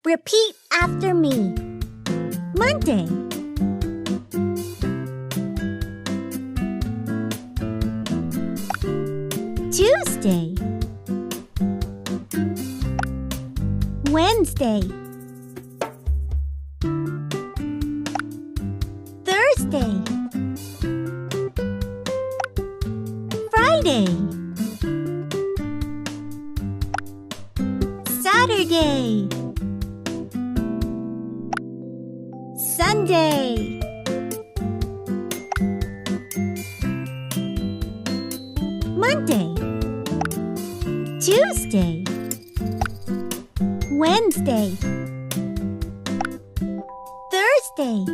Repeat after me. Monday. Tuesday. Wednesday. Thursday. Friday. Saturday. Sunday. Monday. Tuesday. Wednesday. Thursday.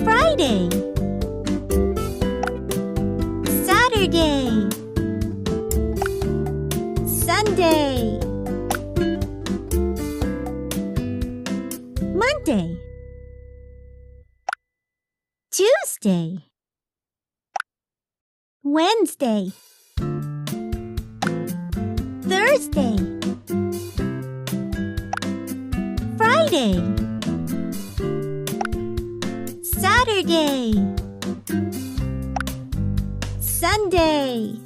Friday. Saturday. Sunday. Monday. Tuesday. Wednesday. Thursday. Friday. Saturday. Sunday.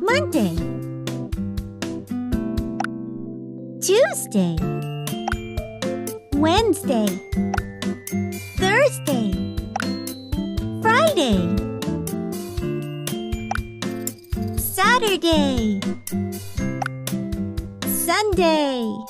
Monday. Tuesday. Wednesday. Thursday. Friday. Saturday. Sunday.